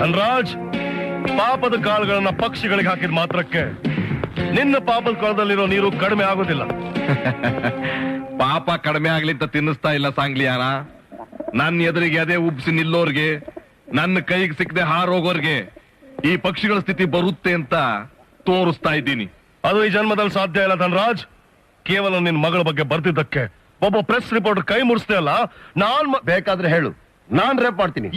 ಧನ್ರಾಜ್, ಪಾಪದ ಕಾಳುಗಳನ್ನ ಪಕ್ಷಿಗಳಿಗೆ ಹಾಕಿದ ಮಾತ್ರಕ್ಕೆ ನಿನ್ನ ಪಾಪದ ಕಾಲದಲ್ಲಿರೋ ನೀರು ಕಡಿಮೆ ಆಗೋದಿಲ್ಲ. ಪಾಪ ಕಡಿಮೆ ಆಗ್ಲಿ ಅಂತ ತಿನ್ನಿಸ್ತಾ ಇಲ್ಲ ಸಾಂಗ್ಲಿಯಾನ. ನನ್ನ ಎದುರಿಗೆ ಅದೇ ಉಬ್ಸಿ ನಿಲ್ಲೋರ್ಗೆ, ನನ್ನ ಕೈಗೆ ಸಿಕ್ಕದೆ ಹಾರೋಗೋರ್ಗೆ ಈ ಪಕ್ಷಿಗಳ ಸ್ಥಿತಿ ಬರುತ್ತೆ ಅಂತ ತೋರಿಸ್ತಾ ಇದ್ದೀನಿ. ಅದು ಈ ಜನ್ಮದಲ್ಲಿ ಸಾಧ್ಯ ಇಲ್ಲ ಧನ್ರಾಜ್. ಕೇವಲ ನಿನ್ ಮಗಳ ಬಗ್ಗೆ ಬರ್ತಿದ್ದಕ್ಕೆ ಒಬ್ಬ ಪ್ರೆಸ್ ರಿಪೋರ್ಟರ್ ಕೈ ಮುಡಿಸ್ದೆ ಅಲ್ಲ. ಬೇಕಾದ್ರೆ ಹೇಳು, ನಾನ್ ರೇಪ್ ಮಾಡ್ತೀನಿ.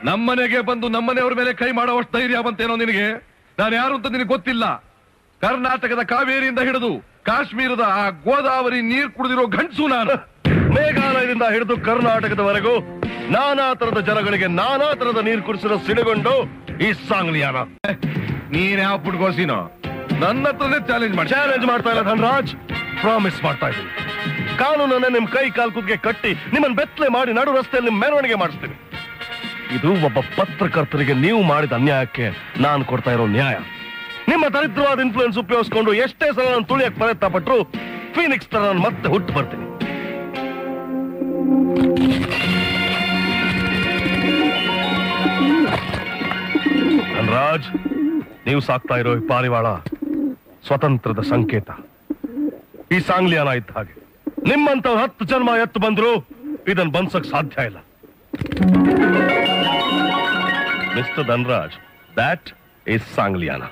ನಮ್ಮನೆಗೆ ಬಂದು ನಮ್ಮನೆಯವ್ರ ಮೇಲೆ ಕೈ ಮಾಡೋವಷ್ಟು ಧೈರ್ಯ ಬಂತೇನೋ ನಿನಗೆ? ನಾನು ಯಾರು ಅಂತ ನಿನಗೆ ಗೊತ್ತಿಲ್ಲ. ಕರ್ನಾಟಕದ ಕಾವೇರಿಯಿಂದ ಹಿಡಿದು ಕಾಶ್ಮೀರದ ಆ ಗೋದಾವರಿ ನೀರು ಕುಡಿದಿರೋ ಗಂಡಸು ನಾನು. ಮೇಘಾಲಯದಿಂದ ಹಿಡಿದು ಕರ್ನಾಟಕದವರೆಗೂ ನಾನಾ ತರದ ಜನಗಳಿಗೆ ನಾನಾ ತರದ ನೀರು ಕುಡಿಸಿರೋ ಸಿಡಿಗೊಂಡು ಈ ಸಾಂಗ್ಲಿಯಾನ. ನೀನ್ ಯಾವ ಪುಟ್ಕೋಸಿನೋ ನನ್ನ ಹತ್ರನೇ ಚಾಲೆಂಜ್ ಮಾಡ್ತಾ ಇಲ್ಲ ಧನ್ರಾಜ್. ಪ್ರಾಮಿಸ್ ಮಾಡ್ತಾ ಇದ್ದೀನಿ, ಕಾನೂನನ್ನ ನಿಮ್ ಕೈ ಕಾಲ್ಕುದ್ಗೆ ಕಟ್ಟಿ ನಿಮ್ಮನ್ನ ಬೆತ್ತಲೆ ಮಾಡಿ ನಡು ರಸ್ತೆಯಲ್ಲಿ ನಿಮ್ ಮೆರವಣಿಗೆ ಮಾಡಿಸ್ತೀನಿ. ಇದು ಒಬ್ಬ ಪತ್ರಕರ್ತರಿಗೆ ನೀವು ಮಾಡಿದ ಅನ್ಯಾಯಕ್ಕೆ ನಾನು ಕೊಡ್ತಾ ಇರೋ ನ್ಯಾಯ. ನಿಮ್ಮ ದರಿದ್ರವಾದ ಇನ್ಫ್ಲೂಯೆನ್ಸ್ ಉಪಯೋಗಿಸ್ಕೊಂಡು ಎಷ್ಟೇ ಸಲ ನಾನು ತುಳಿಯಕ್ಕೆ ಪ್ರಯತ್ನ ಪಟ್ರು ಫೀನಿಕ್ಸ್ ತರ ನಾನು ಮತ್ತೆ ಹುಟ್ಟು ಬರ್ತೀನಿ. ಧನ್ರಾಜ್, ನೀವು ಸಾಕ್ತಾ ಇರೋ ಈ ಪಾರಿವಾಳ ಸ್ವತಂತ್ರದ ಸಂಕೇತ. ಈ ಸಾಂಗ್ಲಿಯಾನ ಇದ್ದ ಹಾಗೆ ನಿಮ್ಮಂತ 10 ಜನ್ಮ ಎತ್ತು ಬಂದ್ರು ಇದನ್ನು ಬಂದ್ಸಕ್ ಸಾಧ್ಯ ಇಲ್ಲ. Mister Dhanraj, that is Sangliana.